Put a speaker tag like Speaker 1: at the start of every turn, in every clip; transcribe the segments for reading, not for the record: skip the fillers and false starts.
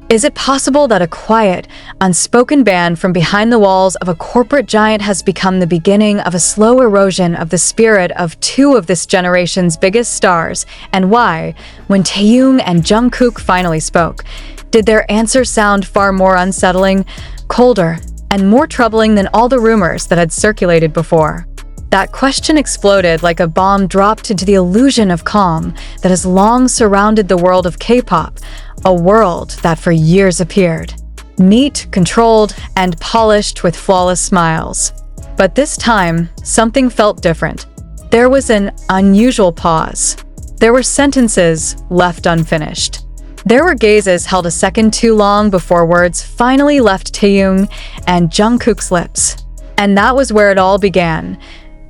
Speaker 1: Is it possible that a quiet, unspoken ban from behind the walls of a corporate giant has become the beginning of a slow erosion of the spirit of two of this generation's biggest stars? And why, when Taehyung and Jungkook finally spoke, did their answer sound far more unsettling, colder, and more troubling than all the rumors that had circulated before? That question exploded like a bomb dropped into the illusion of calm that has long surrounded the world of K-pop, a world that for years appeared neat, controlled, and polished with flawless smiles. But this time, something felt different. There was an unusual pause. There were sentences left unfinished. There were gazes held a second too long before words finally left Taehyung and Jungkook's lips. And that was where it all began.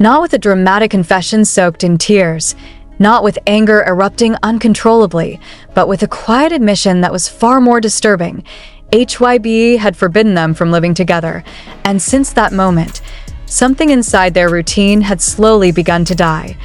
Speaker 1: Not with a dramatic confession soaked in tears, not with anger erupting uncontrollably, but with a quiet admission that was far more disturbing. HYB had forbidden them from living together, and since that moment, something inside their routine had slowly begun to die.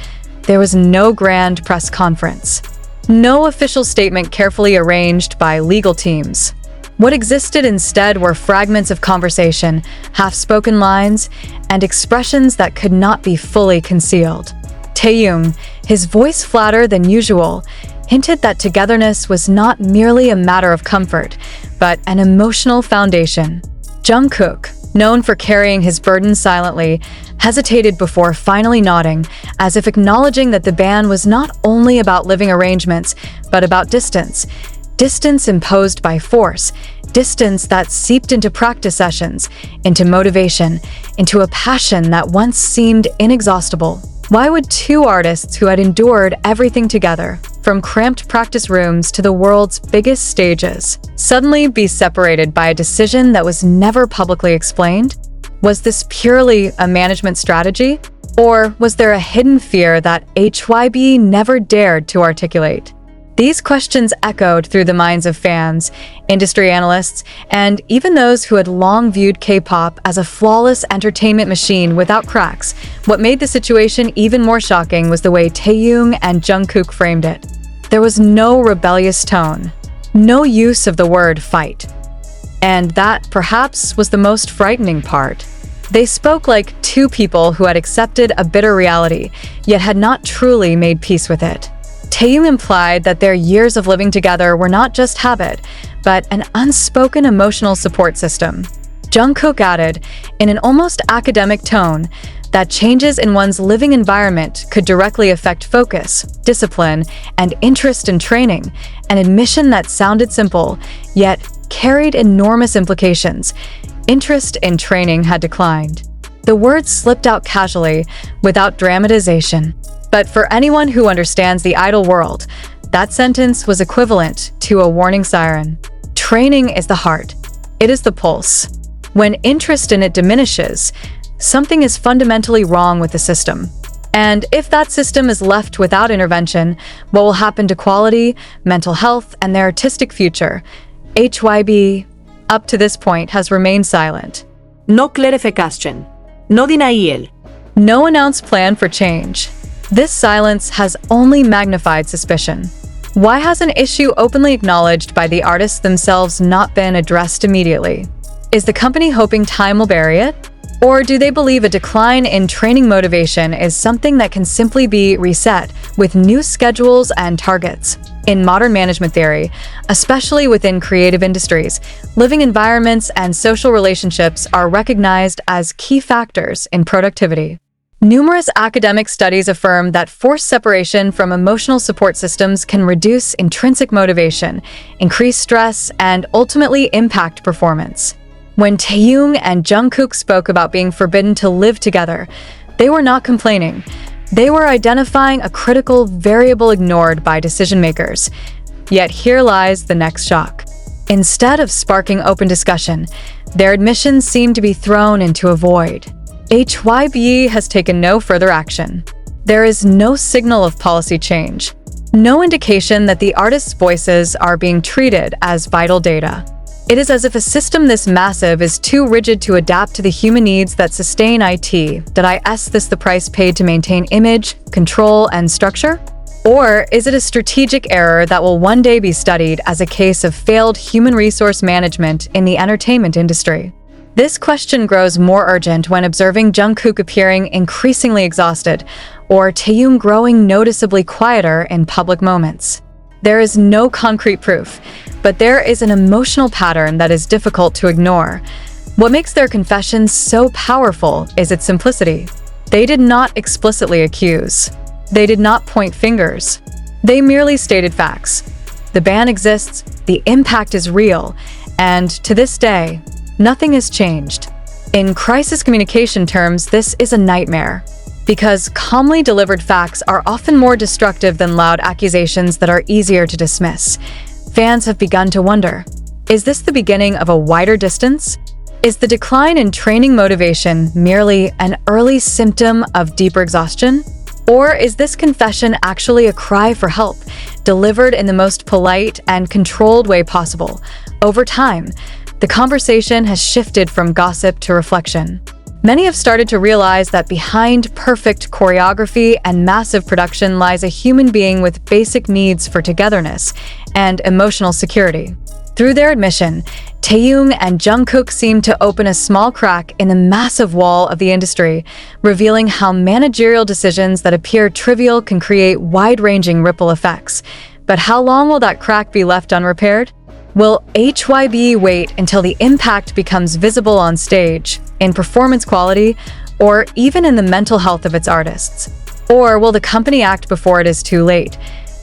Speaker 1: There was no grand press conference, no official statement carefully arranged by legal teams. What existed instead were fragments of conversation, half-spoken lines, and expressions that could not be fully concealed. Taehyung, his voice flatter than usual, hinted that togetherness was not merely a matter of comfort, but an emotional foundation. Jungkook, known for carrying his burden silently, hesitated before finally nodding, as if acknowledging that the ban was not only about living arrangements, but about distance. Distance imposed by force, distance that seeped into practice sessions, into motivation, into a passion that once seemed inexhaustible. Why would two artists who had endured everything together, from cramped practice rooms to the world's biggest stages, suddenly be separated by a decision that was never publicly explained? Was this purely a management strategy? Or was there a hidden fear that HYB never dared to articulate? These questions echoed through the minds of fans, industry analysts, and even those who had long viewed K-pop as a flawless entertainment machine without cracks. What made the situation even more shocking was the way Taehyung and Jungkook framed it. There was no rebellious tone, no use of the word fight. And that, perhaps, was the most frightening part. They spoke like two people who had accepted a bitter reality, yet had not truly made peace with it. Taehyung implied that their years of living together were not just habit, but an unspoken emotional support system. Jungkook added, in an almost academic tone, that changes in one's living environment could directly affect focus, discipline, and interest in training, an admission that sounded simple, yet carried enormous implications. Interest in training had declined. The words slipped out casually, without dramatization. But for anyone who understands the idol world, that sentence was equivalent to a warning siren. Training is the heart. It is the pulse. When interest in it diminishes, something is fundamentally wrong with the system. And if that system is left without intervention, what will happen to quality, mental health, and their artistic future? HYB, up to this point, has remained silent.
Speaker 2: No clarification. No denial.
Speaker 1: No announced plan for change. This silence has only magnified suspicion. Why has an issue openly acknowledged by the artists themselves not been addressed immediately? Is the company hoping time will bury it? Or do they believe a decline in training motivation is something that can simply be reset with new schedules and targets? In modern management theory, especially within creative industries, living environments and social relationships are recognized as key factors in productivity. Numerous academic studies affirm that forced separation from emotional support systems can reduce intrinsic motivation, increase stress, and ultimately impact performance. When Taehyung and Jungkook spoke about being forbidden to live together, they were not complaining. They were identifying a critical variable ignored by decision-makers. Yet here lies the next shock. Instead of sparking open discussion, their admissions seem to be thrown into a void. HYB has taken no further action. There is no signal of policy change, no indication that the artists' voices are being treated as vital data. It is as if a system this massive is too rigid to adapt to the human needs that sustain it. Did I ask this the price paid to maintain image, control, and structure? Or is it a strategic error that will one day be studied as a case of failed human resource management in the entertainment industry? This question grows more urgent when observing Jungkook appearing increasingly exhausted, or Taehyung growing noticeably quieter in public moments. There is no concrete proof, but there is an emotional pattern that is difficult to ignore. What makes their confessions so powerful is its simplicity. They did not explicitly accuse. They did not point fingers. They merely stated facts. The ban exists, the impact is real, and to this day, nothing has changed. In crisis communication terms, this is a nightmare, because calmly delivered facts are often more destructive than loud accusations that are easier to dismiss. Fans have begun to wonder, is this the beginning of a wider distance? Is the decline in training motivation merely an early symptom of deeper exhaustion? Or is this confession actually a cry for help, delivered in the most polite and controlled way possible? Over time, the conversation has shifted from gossip to reflection. Many have started to realize that behind perfect choreography and massive production lies a human being with basic needs for togetherness and emotional security. Through their admission, Taehyung and Jungkook seem to open a small crack in the massive wall of the industry, revealing how managerial decisions that appear trivial can create wide-ranging ripple effects. But how long will that crack be left unrepaired? Will HYB wait until the impact becomes visible on stage, in performance quality, or even in the mental health of its artists? Or will the company act before it is too late?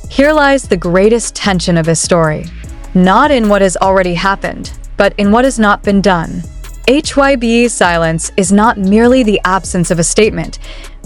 Speaker 1: Here lies the greatest tension of this story. Not in what has already happened, but in what has not been done. HYB's silence is not merely the absence of a statement,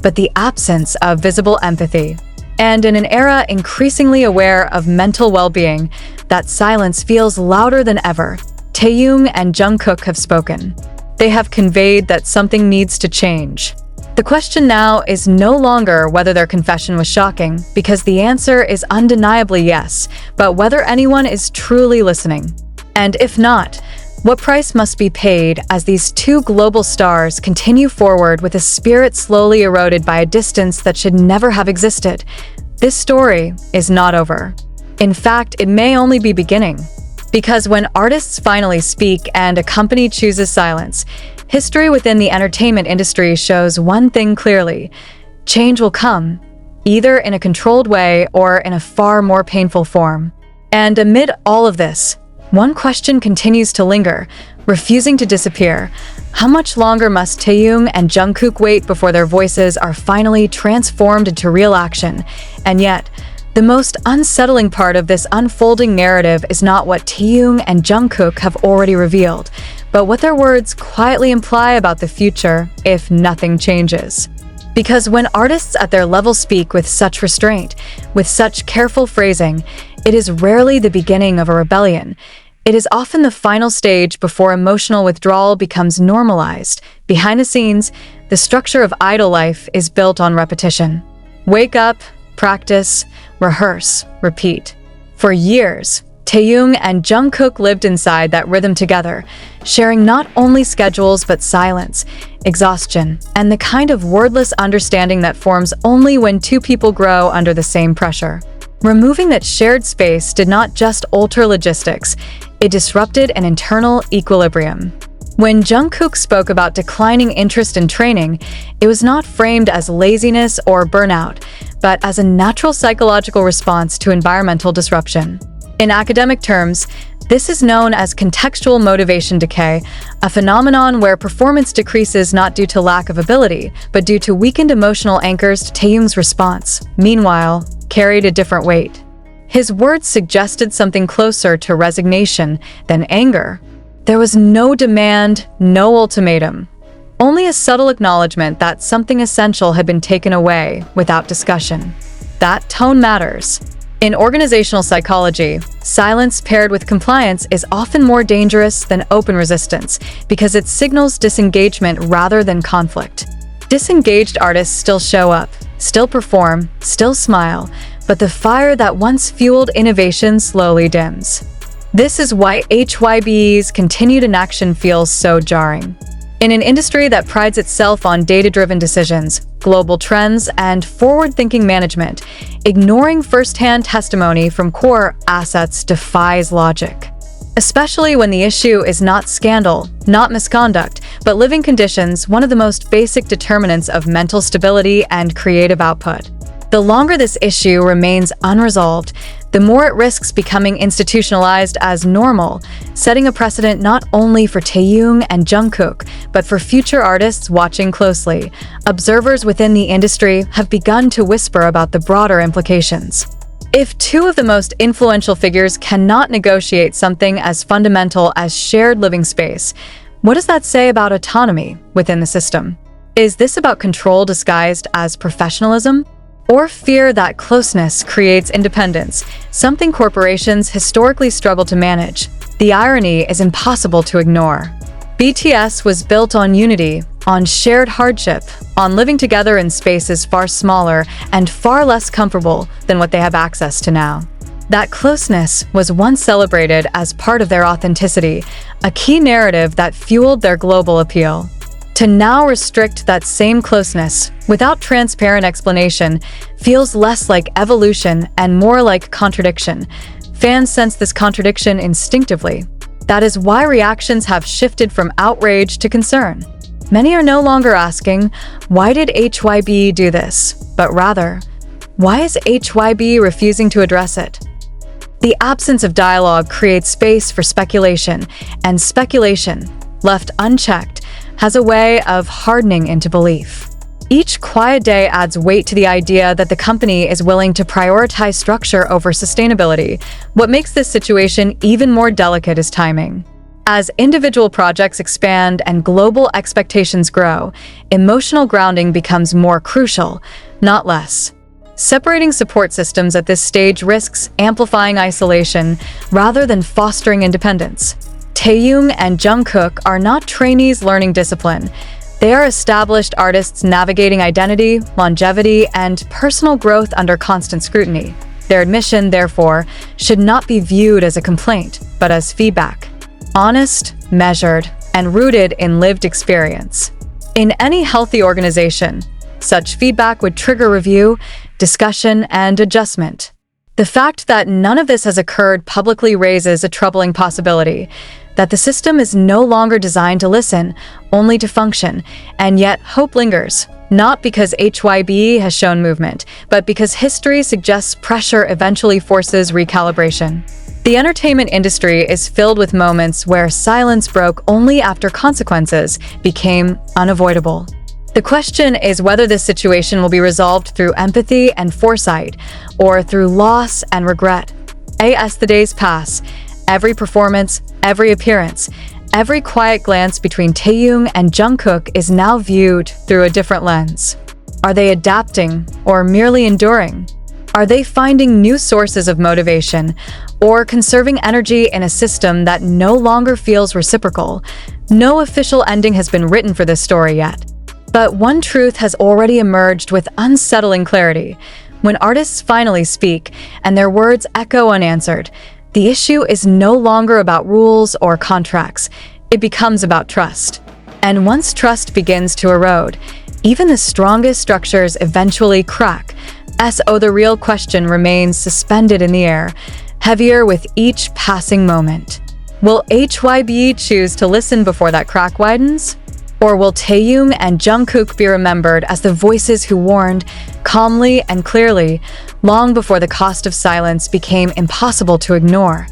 Speaker 1: but the absence of visible empathy. And in an era increasingly aware of mental well-being, that silence feels louder than ever. Taehyung and Jungkook have spoken. They have conveyed that something needs to change. The question now is no longer whether their confession was shocking, because the answer is undeniably yes, but whether anyone is truly listening. And if not, what price must be paid as these two global stars continue forward with a spirit slowly eroded by a distance that should never have existed? This story is not over. In fact, it may only be beginning. Because when artists finally speak and a company chooses silence, history within the entertainment industry shows one thing clearly: change will come, either in a controlled way or in a far more painful form. And amid all of this, one question continues to linger, refusing to disappear. How much longer must Taehyung and Jungkook wait before their voices are finally transformed into real action? And yet, the most unsettling part of this unfolding narrative is not what Taehyung and Jungkook have already revealed, but what their words quietly imply about the future if nothing changes. Because when artists at their level speak with such restraint, with such careful phrasing, it is rarely the beginning of a rebellion. It is often the final stage before emotional withdrawal becomes normalized. Behind the scenes, the structure of idol life is built on repetition. Wake up, practice, rehearse, repeat. For years, Taehyung and Jungkook lived inside that rhythm together, sharing not only schedules but silence, exhaustion, and the kind of wordless understanding that forms only when two people grow under the same pressure. Removing that shared space did not just alter logistics, it disrupted an internal equilibrium. When Jungkook spoke about declining interest in training, it was not framed as laziness or burnout, but as a natural psychological response to environmental disruption. In academic terms, this is known as contextual motivation decay, a phenomenon where performance decreases not due to lack of ability, but due to weakened emotional anchors to Taehyung's response, meanwhile, carried a different weight. His words suggested something closer to resignation than anger. There was no demand, no ultimatum, only a subtle acknowledgement that something essential had been taken away without discussion. That tone matters. In organizational psychology, silence paired with compliance is often more dangerous than open resistance because it signals disengagement rather than conflict. Disengaged artists still show up, still perform, still smile, but the fire that once fueled innovation slowly dims. This is why HYB's continued inaction feels so jarring. In an industry that prides itself on data-driven decisions, global trends, and forward-thinking management, ignoring first-hand testimony from core assets defies logic. Especially when the issue is not scandal, not misconduct, but living conditions, one of the most basic determinants of mental stability and creative output. The longer this issue remains unresolved, the more it risks becoming institutionalized as normal, setting a precedent not only for Taehyung and Jungkook, but for future artists watching closely. Observers within the industry have begun to whisper about the broader implications. If two of the most influential figures cannot negotiate something as fundamental as shared living space, what does that say about autonomy within the system? Is this about control disguised as professionalism? Or fear that closeness creates independence, something corporations historically struggle to manage? The irony is impossible to ignore. BTS was built on unity, on shared hardship, on living together in spaces far smaller and far less comfortable than what they have access to now. That closeness was once celebrated as part of their authenticity, a key narrative that fueled their global appeal. To now restrict that same closeness without transparent explanation feels less like evolution and more like contradiction. Fans sense this contradiction instinctively. That is why reactions have shifted from outrage to concern. Many are no longer asking, "Why did HYB do this?" but rather, "Why is HYB refusing to address it?" The absence of dialogue creates space for speculation, and speculation, left unchecked, has a way of hardening into belief. Each quiet day adds weight to the idea that the company is willing to prioritize structure over sustainability. What makes this situation even more delicate is timing. As individual projects expand and global expectations grow, emotional grounding becomes more crucial, not less. Separating support systems at this stage risks amplifying isolation rather than fostering independence. Taehyung and Jungkook are not trainees learning discipline. They are established artists navigating identity, longevity, and personal growth under constant scrutiny. Their admission, therefore, should not be viewed as a complaint, but as feedback. Honest, measured, and rooted in lived experience. In any healthy organization, such feedback would trigger review, discussion, and adjustment. The fact that none of this has occurred publicly raises a troubling possibility that the system is no longer designed to listen, only to function, and yet hope lingers, not because HYB has shown movement, but because history suggests pressure eventually forces recalibration. The entertainment industry is filled with moments where silence broke only after consequences became unavoidable. The question is whether this situation will be resolved through empathy and foresight, or through loss and regret. As the days pass, every performance, every appearance, every quiet glance between Taehyung and Jungkook is now viewed through a different lens. Are they adapting or merely enduring? Are they finding new sources of motivation or conserving energy in a system that no longer feels reciprocal? No official ending has been written for this story yet. But one truth has already emerged with unsettling clarity. When artists finally speak and their words echo unanswered, the issue is no longer about rules or contracts. It becomes about trust. And once trust begins to erode, even the strongest structures eventually crack. So the real question remains suspended in the air, heavier with each passing moment. Will HYB choose to listen before that crack widens? Or will Taehyung and Jungkook be remembered as the voices who warned, calmly and clearly, long before the cost of silence became impossible to ignore?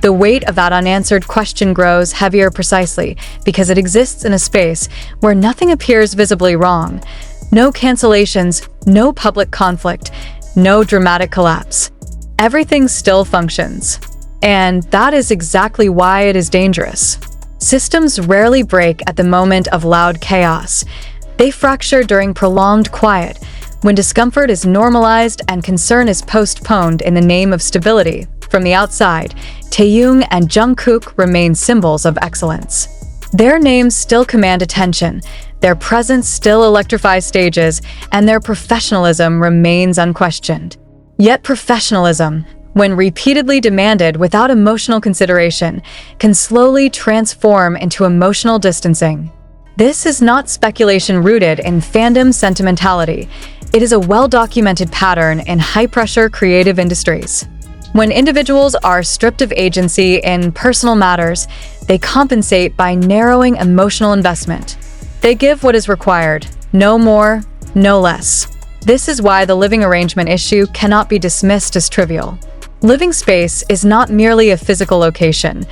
Speaker 1: The weight of that unanswered question grows heavier precisely because it exists in a space where nothing appears visibly wrong. No cancellations, no public conflict, no dramatic collapse. Everything still functions. And that is exactly why it is dangerous. Systems rarely break at the moment of loud chaos. They fracture during prolonged quiet, when discomfort is normalized and concern is postponed in the name of stability. From the outside, Taehyung and Jungkook remain symbols of excellence. Their names still command attention, their presence still electrifies stages, and their professionalism remains unquestioned. Yet professionalism, when repeatedly demanded without emotional consideration, can slowly transform into emotional distancing. This is not speculation rooted in fandom sentimentality. It is a well-documented pattern in high-pressure creative industries. When individuals are stripped of agency in personal matters, they compensate by narrowing emotional investment. They give what is required, no more, no less. This is why the living arrangement issue cannot be dismissed as trivial. Living space is not merely a physical location.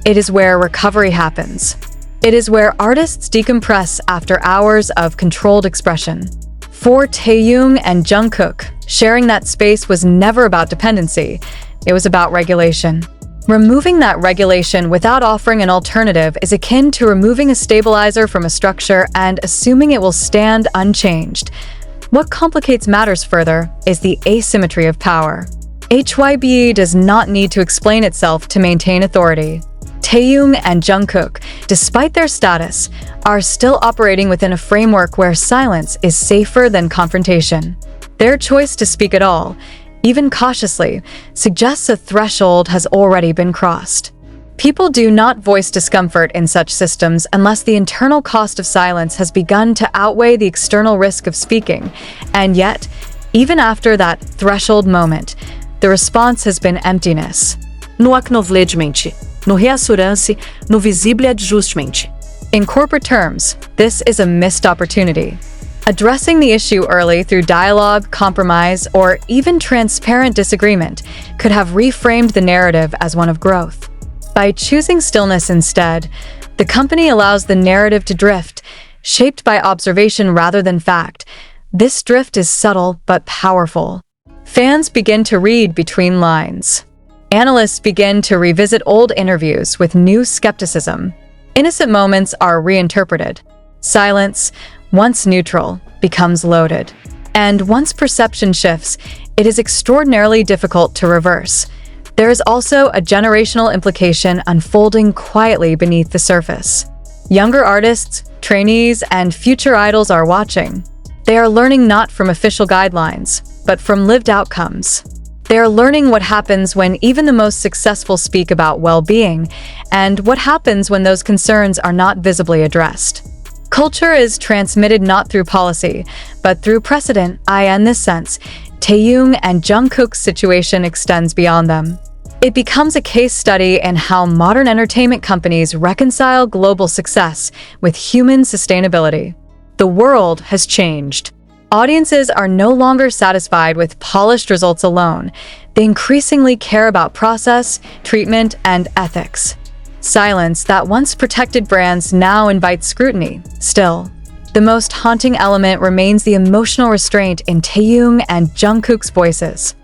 Speaker 1: It is where recovery happens. It is where artists decompress after hours of controlled expression. For Taehyung and Jungkook, sharing that space was never about dependency. It was about regulation. Removing that regulation without offering an alternative is akin to removing a stabilizer from a structure and assuming it will stand unchanged. What complicates matters further is the asymmetry of power. HYBE does not need to explain itself to maintain authority. Taehyung and Jungkook, despite their status, are still operating within a framework where silence is safer than confrontation. Their choice to speak at all, even cautiously, suggests a threshold has already been crossed. People do not voice discomfort in such systems unless the internal cost of silence has begun to outweigh the external risk of speaking, and yet, even after that threshold moment, the response has been emptiness.
Speaker 2: No acknowledgement, no reassurance, no visible adjustment.
Speaker 1: In corporate terms, this is a missed opportunity. Addressing the issue early through dialogue, compromise, or even transparent disagreement could have reframed the narrative as one of growth. By choosing stillness instead, the company allows the narrative to drift, shaped by observation rather than fact. This drift is subtle but powerful. Fans begin to read between lines. Analysts begin to revisit old interviews with new skepticism. Innocent moments are reinterpreted. Silence, once neutral, becomes loaded. And once perception shifts, it is extraordinarily difficult to reverse. There is also a generational implication unfolding quietly beneath the surface. Younger artists, trainees, and future idols are watching. They are learning not from official guidelines, but from lived outcomes. They are learning what happens when even the most successful speak about well-being, and what happens when those concerns are not visibly addressed. Culture is transmitted not through policy, but through precedent. In this sense, Taehyung and Jungkook's situation extends beyond them. It becomes a case study in how modern entertainment companies reconcile global success with human sustainability. The world has changed. Audiences are no longer satisfied with polished results alone. They increasingly care about process, treatment, and ethics. Silence that once protected brands now invites scrutiny. Still, the most haunting element remains the emotional restraint in Taehyung and Jungkook's voices.